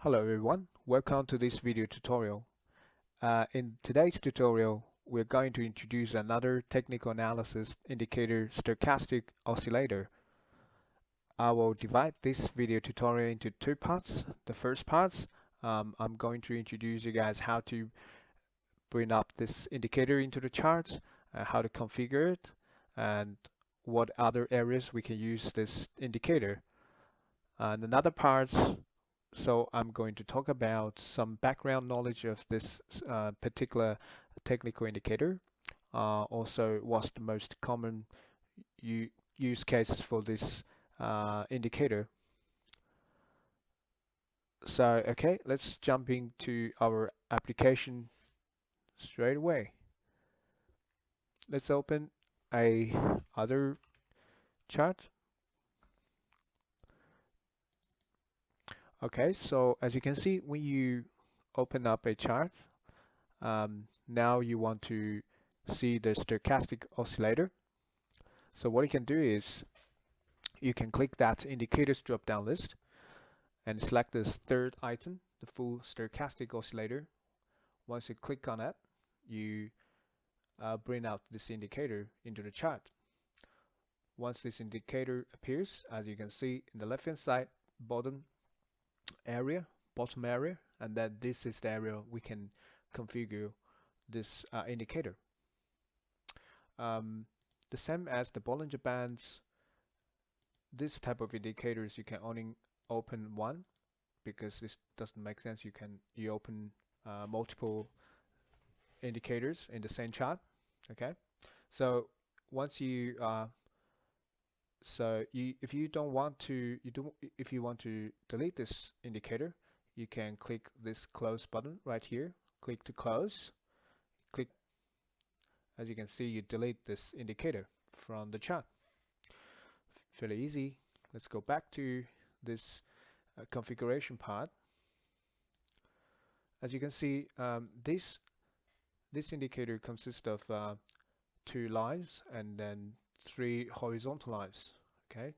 Hello everyone, welcome to this video tutorial. In today's tutorial, we're going to introduce another technical analysis indicator stochastic oscillator. I will divide this video tutorial into two parts. The first part, I'm going to introduce you guys how to bring up this indicator into the chart, how to configure it, and what other areas we can use this indicator. And another part, so I'm going to talk about some background knowledge of this particular technical indicator. Also, what's the most common use cases for this indicator. So, okay, let's jump into our application straight away. Let's open a other chart. Okay, so as you can see, when you open up a chart, now you want to see the stochastic oscillator. So what you can do is you can click that indicators drop down list and select this third item, the full stochastic oscillator. Once you click on it, you bring out this indicator into the chart. Once this indicator appears, as you can see in the left hand side bottom area, and then this is the area we can configure this indicator. The same as the Bollinger Bands, this type of indicators you can only open one because this doesn't make sense. You open multiple indicators in the same chart. Okay, so once you if you want to delete this indicator, you can click this close button right here. Click to close. Click. As you can see, you delete this indicator from the chart. Fairly easy. Let's go back to this configuration part. As you can see, this indicator consists of two lines and then three horizontal lines. Okay,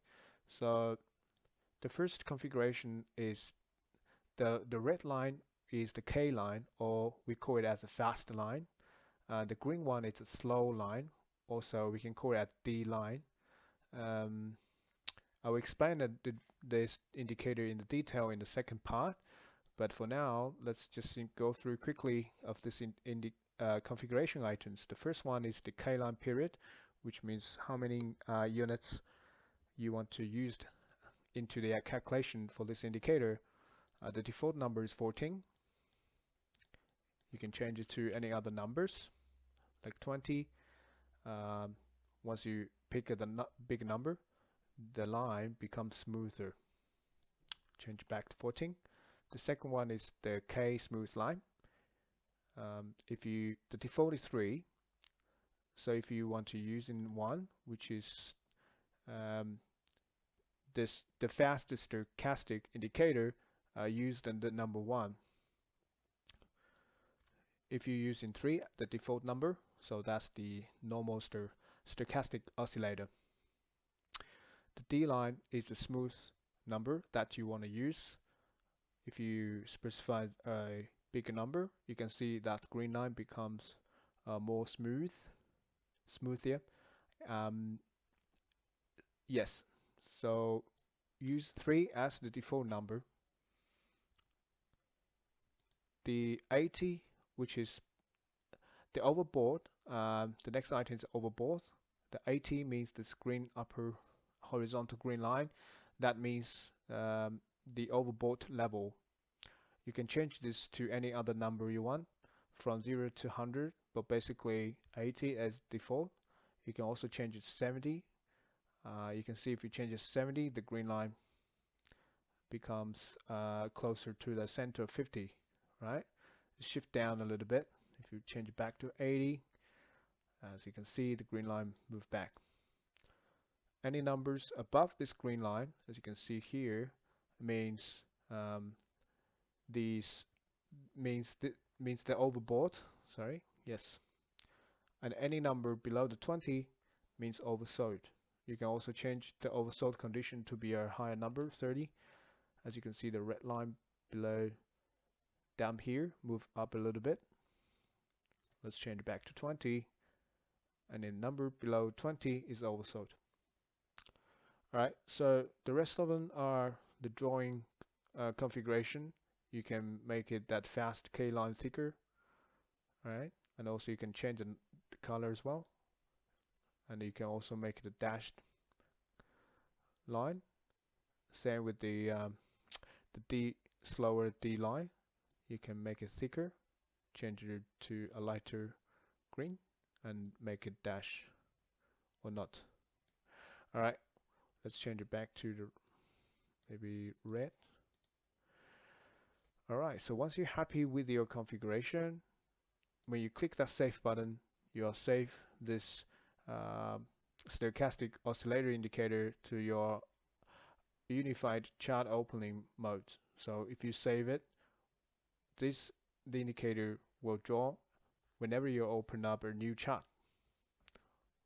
so the first configuration is the red line is the K line, or we call it as a fast line. The green one is a slow line. Also, we can call it as D line. I will explain this indicator in the detail in the second part, but for now, let's just go through quickly of this configuration items. The first one is the K line period, which means how many units you want to use into the calculation for this indicator. The default number is 14. You can change it to any other numbers like 20. Once you pick a big number, the line becomes smoother. Change back to 14. The second one is the K smooth line. The default is 3. So if you want to use in 1, which is the fastest stochastic indicator, used in the number 1. If you use in 3, the default number, so that's the normal stochastic oscillator. The D line is the smooth number that you want to use. If you specify a bigger number, you can see that green line becomes more smoother. Yes, so use 3 as the default number. The 80, which is the overboard, the next item is overboard. The 80 means this green upper horizontal green line. That means the overboard level. You can change this to any other number you want, from 0 to 100, but basically 80 as default. You can also change it to 70. You can see if you change it to 70, the green line becomes closer to the center of 50, right? Shift down a little bit. If you change it back to 80, as you can see, the green line moved back. Any numbers above this green line, as you can see here, means the overbought. Sorry, yes. And any number below the 20 means oversold. You can also change the oversold condition to be a higher number, 30. As you can see, the red line below down here, move up a little bit. Let's change it back to 20, and then number below 20 is oversold. Alright, so the rest of them are the drawing configuration. You can make it that fast K line thicker. Alright, and also you can change the color as well, and you can also make it a dashed line. Same with the D, slower D line. You can make it thicker, change it to a lighter green, and make it dash or not. Alright, let's change it back to the maybe red. Alright, so once you're happy with your configuration, when you click that save button, you'll save this stochastic oscillator indicator to your unified chart opening mode. So if you save it, the indicator will draw whenever you open up a new chart.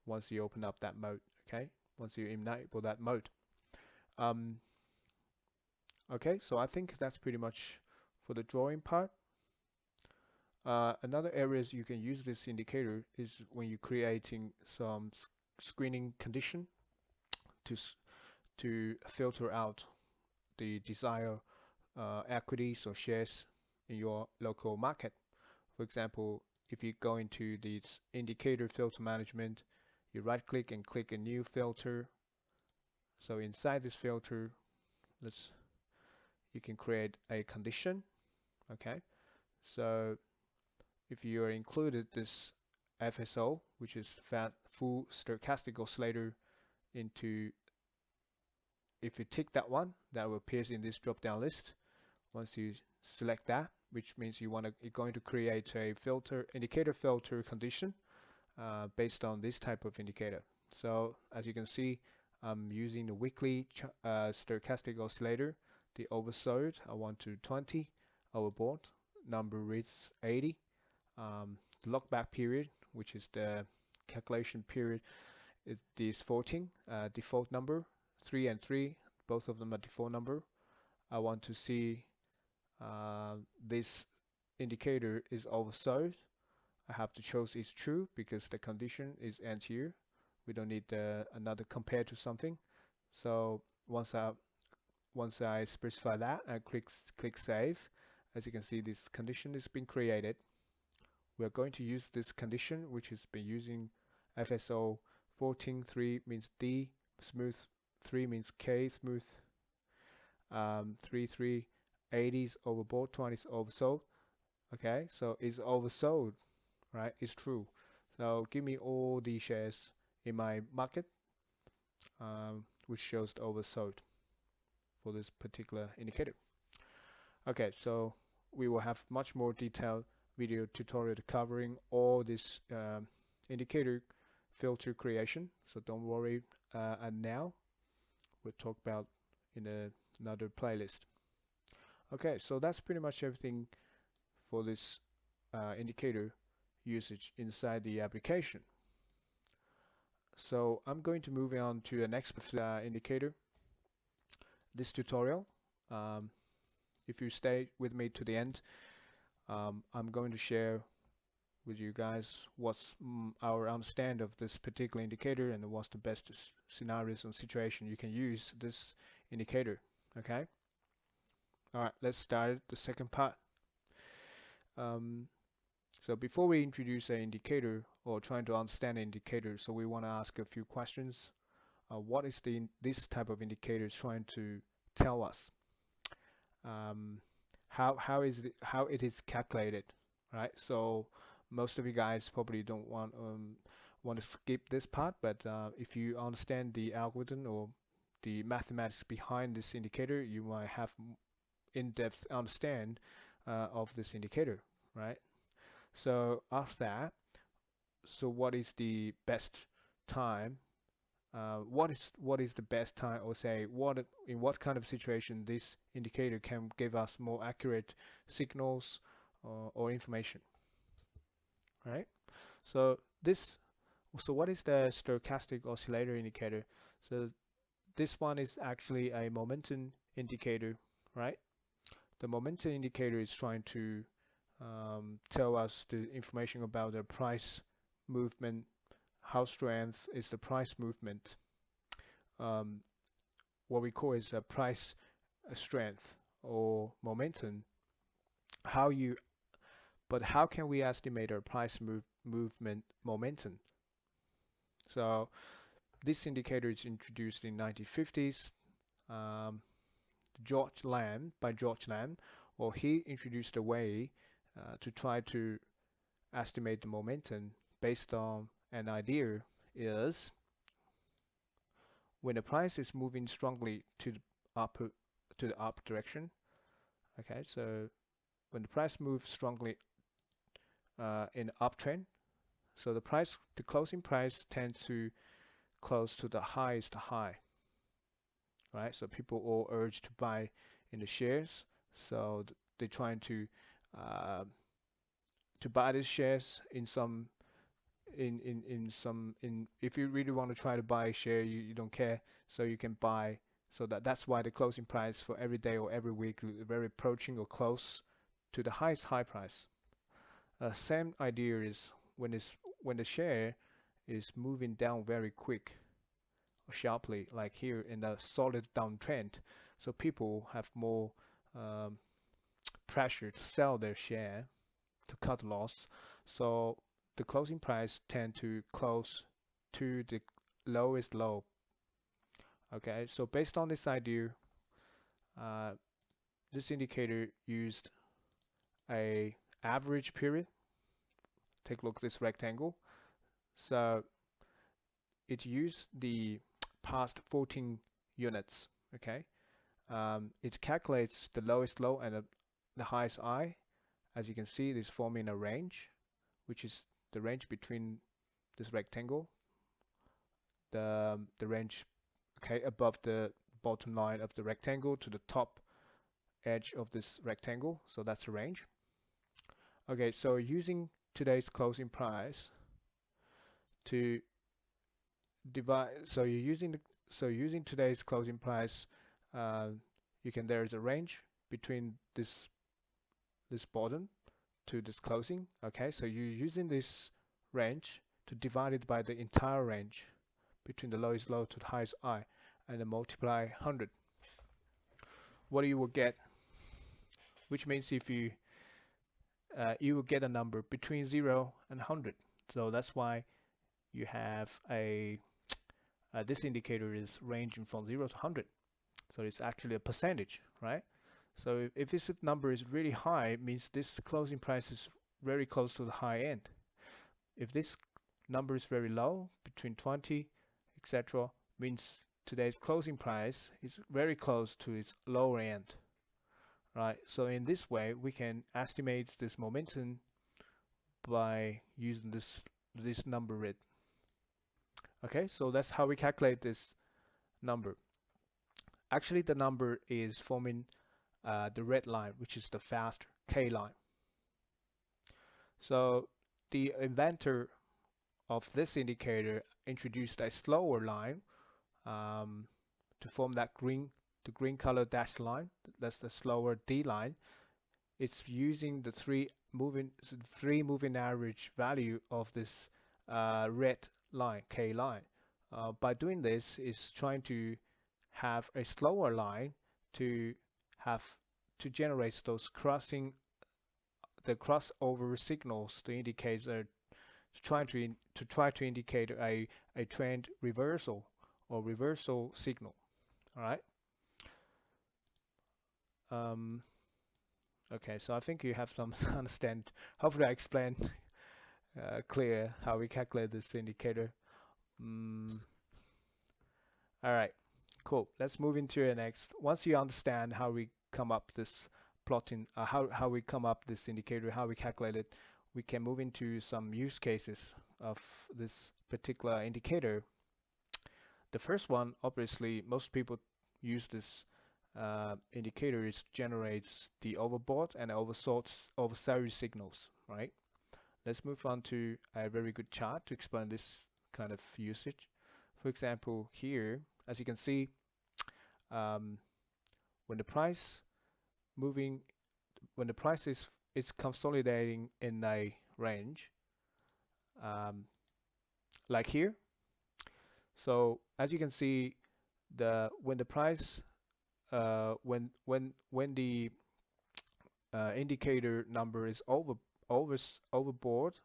Once you open up that mode, okay? Once you enable that mode. Okay, so I think that's pretty much for the drawing part. Another areas you can use this indicator is when you're creating some screening condition to filter out the desired equities or shares in your local market. For example, if you go into the indicator filter management, you right click and click a new filter. So inside this filter, you can create a condition. Okay, so if you are included this FSO, which is full stochastic oscillator, into, if you tick that one, that will appear in this drop down list. Once you select that, which means you're going to create a indicator filter condition based on this type of indicator. So as you can see, I'm using the weekly stochastic oscillator. The oversold I want to 20, overbought number is 80. The lockback period, which is the calculation period, is 14. Default number 3 and 3, both of them are default number. I want to see this indicator is oversold. I have to choose is true because the condition is end here. We don't need another compare to something. So once I specify that, I click save. As you can see, this condition has been created. We're going to use this condition, which has been using FSO 14.3 means D, smooth 3 means K, smooth 3.3, 80s overbought, 20s oversold. Okay, so it's oversold, right? It's true. So give me all the shares in my market, which shows the oversold for this particular indicator. Okay, so we will have much more detailed video tutorial covering all this indicator filter creation, so don't worry. And now we'll talk about in another playlist. Okay, so that's pretty much everything for this indicator usage inside the application. So I'm going to move on to the next indicator. This tutorial, if you stay with me to the end, I'm going to share with you guys what's our understanding of this particular indicator and what's the best scenarios and situation you can use this indicator. Okay. All right, let's start the second part. So before we introduce an indicator or trying to understand an indicator, so we want to ask a few questions. What is this type of indicator trying to tell us? How it is calculated, right? So most of you guys probably don't want to skip this part, but if you understand the algorithm or the mathematics behind this indicator, you might have in-depth understand of this indicator, right? So after that, so what is the best time? What is the best time, or say in what kind of situation this indicator can give us more accurate signals or information, right? So what is the stochastic oscillator indicator? So this one is actually a momentum indicator, right? the momentum indicator is trying to tell us the information about the price movement, how strength is the price movement. What we call is a price strength or momentum. But how can we estimate our price movement momentum? So this indicator is introduced in 1950s. George Lamb, or he introduced a way to try to estimate the momentum based on an idea is when the price is moving strongly to the up direction. Okay, so when the price moves strongly in uptrend, so the closing price tends to close to the highest high. Right, so people all urge to buy in the shares, so they're trying to buy these shares in some if you really want to try to buy a share, you don't care, so you can buy. So that's why the closing price for every day or every week very approaching or close to the highest high price. Same idea is when the share is moving down very quick or sharply, like here in a solid downtrend, so people have more pressure to sell their share to cut loss, so the closing price tend to close to the lowest low. Okay, so based on this idea, this indicator used a average period. Take a look at this rectangle. So it used the past 14 units. Okay, it calculates the lowest low and the highest high. As you can see, it is forming a range, which is the range between this rectangle, the range above the bottom line of the rectangle to the top edge of this rectangle. So that's a range. Okay, so using today's closing price to divide, so using today's closing price, there's a range between this bottom to this closing. Okay, so you're using this range to divide it by the entire range between the lowest low to the highest high, and then multiply 100. What you will get, which means if you will get a number between 0 and 100. So that's why you have this indicator is ranging from 0 to 100. So it's actually a percentage, right? So if this number is really high, it means this closing price is very close to the high end. If this number is very low, between 20, etc., means today's closing price is very close to its lower end. Right, so in this way we can estimate this momentum by using this number grid. Okay, so that's how we calculate this number. Actually, the number is forming the red line, which is the fast K line. So the inventor of this indicator introduced a slower line to form that the green color dashed line. That's the slower D line. It's using the three moving average value of this red line, K line. By doing this, it's trying to have a slower line to generate those crossover signals to indicate to try to indicate a trend reversal or reversal signal. All right. Okay, so I think you have some understand. Hopefully I explained clear how we calculate this indicator. All right, cool. Let's move into the next. Once you understand how we come up this plotting, how we come up this indicator, how we calculate it, we can move into some use cases of this particular indicator. The first one, obviously, most people use this indicator generates the overbought and oversold signals, right? Let's move on to a very good chart to explain this kind of usage. For example, here, as you can see, when the price moving, when the price is it's consolidating in a range, um, like here. So as you can see, the when the price when the indicator number is overboard,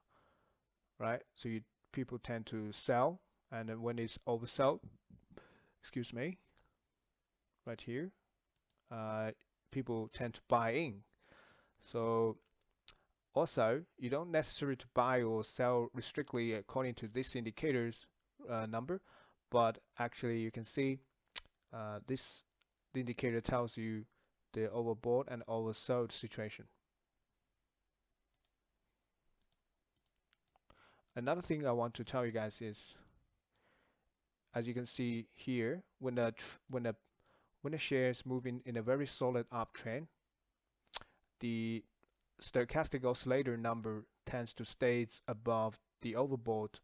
right? So people tend to sell, and then when it's oversold, excuse me, right here, people tend to buy in. So also, you don't necessarily to buy or sell strictly according to this indicator's number, but actually you can see this the indicator tells you the overbought and oversold situation. Another thing I want to tell you guys is, as you can see here, when the shares moving in a very solid uptrend, the stochastic oscillator number tends to stay above the overbought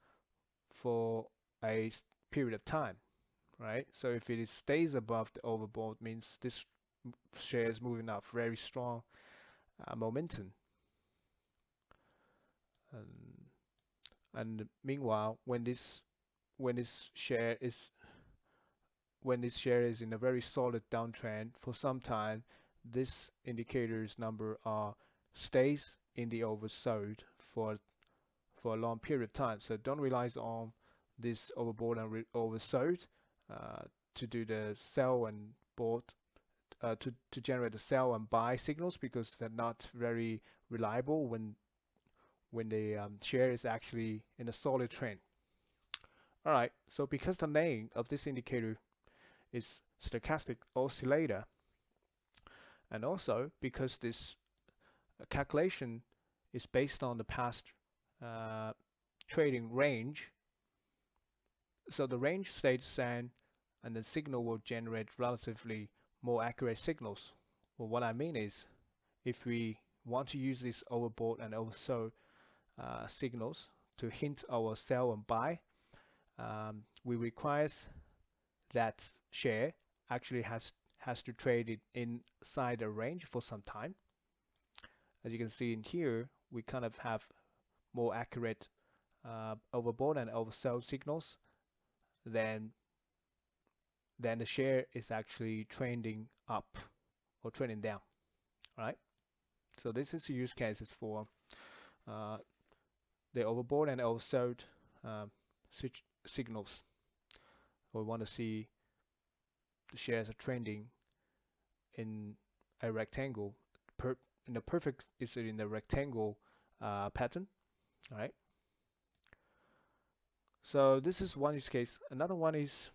for a period of time, right? So if it stays above the overbought, means this share is moving up very strong momentum. And meanwhile, when this share is in a very solid downtrend for some time, this indicator's number stays in the oversold for a long period of time. So don't rely on this overbought and oversold to do the sell and bought to generate the sell and buy signals, because they're not very reliable when the share is actually in a solid trend. All right, so because the name of this indicator is stochastic oscillator, and also because this calculation is based on the past trading range, so the range stays the same, and the signal will generate relatively more accurate signals. Well, what I mean is, if we want to use these overbought and oversold signals to hint our sell and buy, we require that share actually has to trade it inside a range for some time. As you can see in here, we kind of have more accurate overbought and oversold signals than the share is actually trending up or trending down. All right. So this is the use cases for the overbought and oversold signals. We want to see the shares are trending in a rectangle. In the perfect is in the rectangle pattern. All right. So this is one use case. Another one is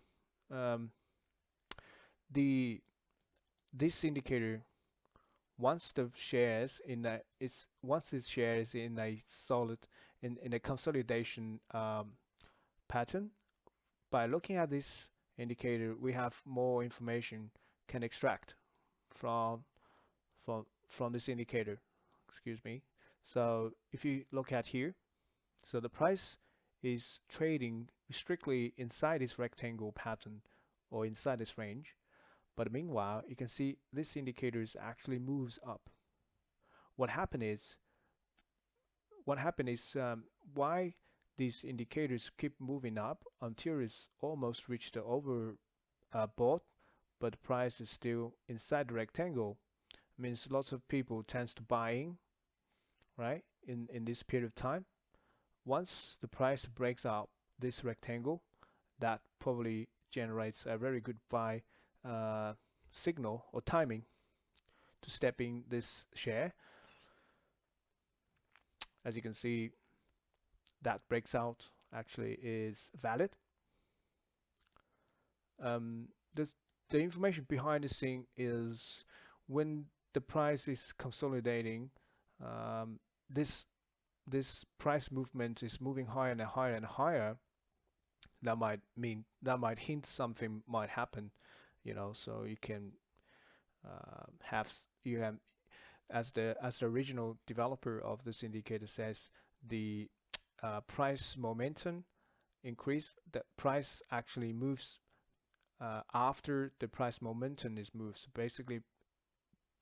this indicator. Once the shares in a once this share is in a solid in a consolidation pattern, by looking at this indicator, we have more information can extract from this indicator. Excuse me. So if you look at here, so the price is trading strictly inside this rectangle pattern or inside this range, but meanwhile you can see this indicator actually moves up. What happened is why these indicators keep moving up until it's almost reached the overbought, but the price is still inside the rectangle, means lots of people tends to buy in, right, in this period of time. Once the price breaks out this rectangle, that probably generates a very good buy signal or timing to step in this share. As you can see, that breaks out actually is valid. The information behind this thing is, when the price is consolidating, this price movement is moving higher and higher and higher. That might hint something might happen, so you can as the original developer of this indicator says, the price momentum increase, the price actually moves after the price momentum is moved. So basically,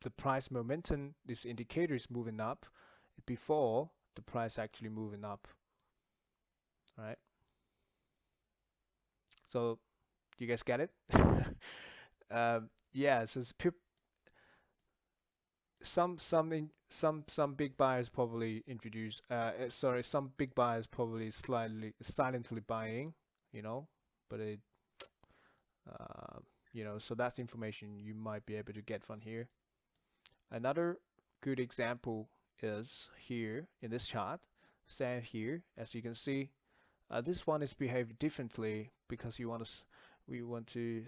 the price momentum, this indicator is moving up before the price actually moving up, right? So you guys get it? Yeah, so some big buyers probably introduce sorry, some big buyers probably slightly silently buying, you know, but it uh, you know, so that's information you might be able to get from here. Another good example is here in this chart, stand here. As you can see, this one is behaved differently because we want to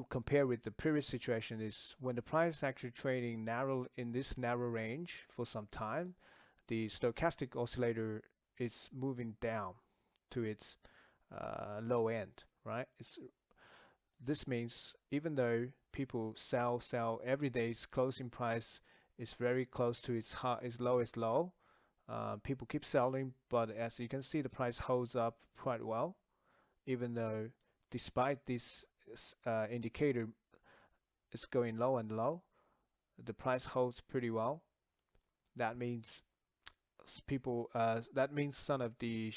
compare with the previous situation. Is when the price is actually trading narrow in this narrow range for some time, the stochastic oscillator is moving down to its low end, right? This means even though people sell every day's closing price is very close to its lowest low, people keep selling, but as you can see, the price holds up quite well, even though despite this indicator is going low and low, the price holds pretty well. That means that means some of the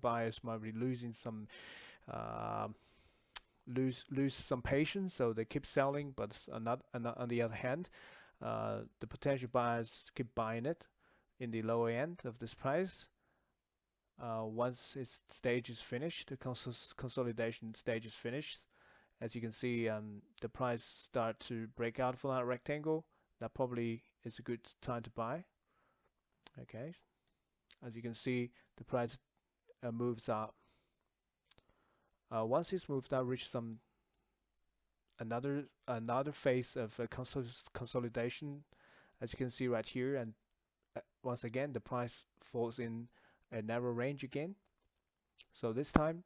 buyers might be losing some uh, lose some patience, so they keep selling. But on the other hand, the potential buyers keep buying it in the lower end of this price. Once its stage is finished, the consolidation stage is finished. As you can see, the price start to break out from that rectangle. That probably is a good time to buy. Okay, as you can see, the price moves up. Once it's moved up, reach another phase of consolidation, as you can see right here, and once again the price falls in a narrow range again. So this time,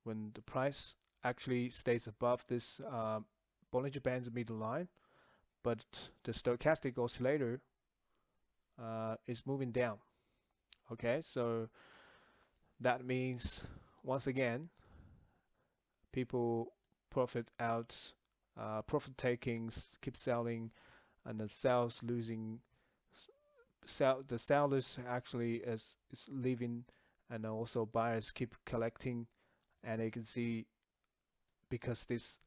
when the price actually stays above this Bollinger Band's middle line, but the stochastic oscillator is moving down. Okay, so that means once again people profit takings, keep selling, and the sales losing. The sellers actually is leaving, and also buyers keep collecting, and you can see because this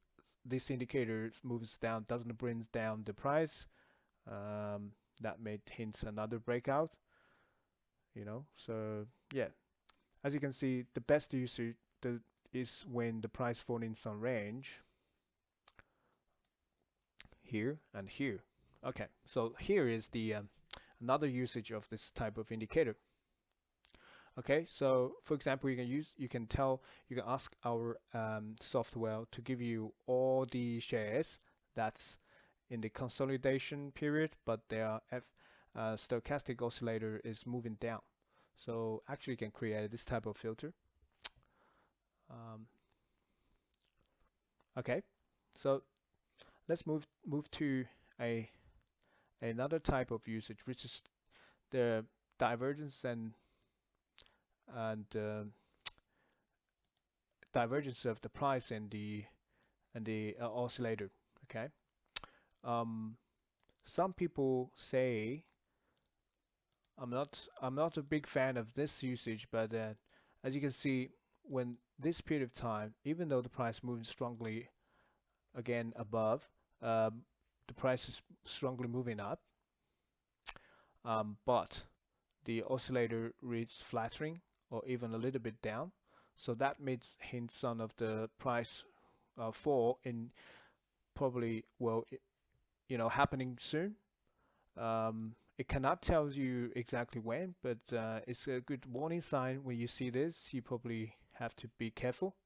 indicator moves down, doesn't bring down the price. That may hint another breakout, you know. So yeah, as you can see, the best usage is when the price falls in some range here and here. Okay, so here is the another usage of this type of indicator. Okay, so for example, you can ask our software to give you all the shares that's in the consolidation period, but their stochastic oscillator is moving down. So actually, you can create this type of filter. Okay, so let's move to another type of usage, which is the divergence and divergence of the price and the oscillator. Okay, some people say I'm not a big fan of this usage, but as you can see, when this period of time, even though the price moves strongly again above, the price is strongly moving up, but the oscillator reads flattering or even a little bit down. So that means hints on of the price fall in probably, well, happening soon. It cannot tell you exactly when, but it's a good warning sign. When you see this, you probably have to be careful.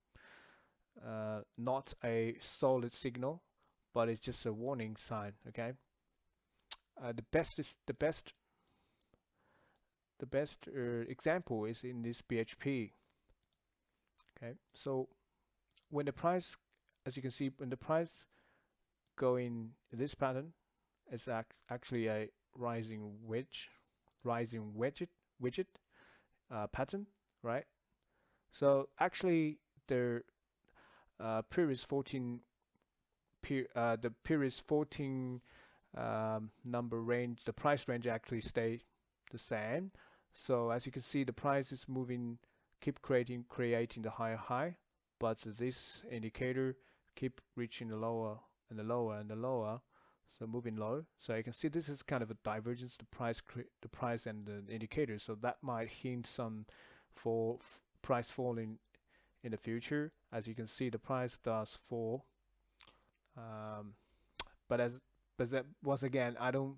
Not a solid signal, but it's just a warning sign. Okay. The best example is in this BHP. Okay, so when the price, as you can see, when the price going this pattern, it's actually a rising widget pattern, right? So actually, the previous 14 the period's 14 number range, the price range actually stay the same. So as you can see, the price is moving, keep creating the higher high, but this indicator keep reaching the lower and the lower and the lower, so moving low. So you can see this is kind of a divergence, the price and the indicator. So that might hint some for price falling in the future. As you can see, the price does fall, um, but that once again, I don't.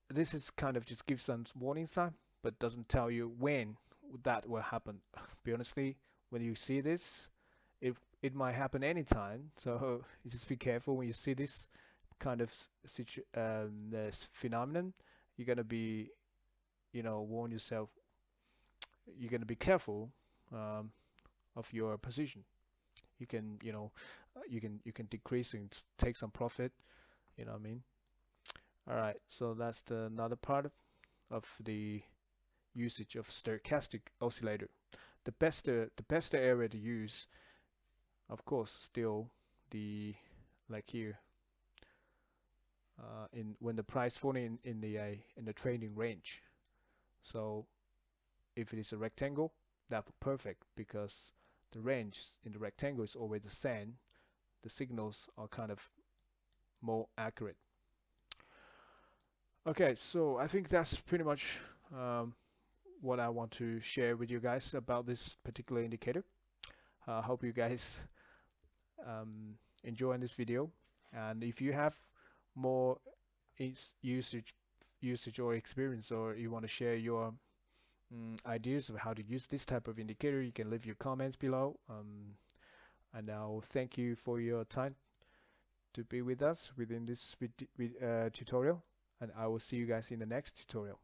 This is kind of just gives some warning sign, but doesn't tell you when that will happen. Be honestly, when you see this, it might happen anytime. So you just be careful when you see this kind of this phenomenon. You're gonna be, warn yourself. You're gonna be careful of your position. You can, you can decrease and take some profit. You know what I mean? All right. So that's another part of the usage of stochastic oscillator. The best area to use, of course, still the like here in when the price falling in the trading range. So if it is a rectangle, that's perfect because the range in the rectangle is always the same. The signals are kind of more accurate. Okay, so I think that's pretty much what I want to share with you guys about this particular indicator. I hope you guys enjoying this video, and if you have more usage or experience, or you want to share your ideas of how to use this type of indicator, you can leave your comments below, and I'll thank you for your time to be with us within this tutorial, and I will see you guys in the next tutorial.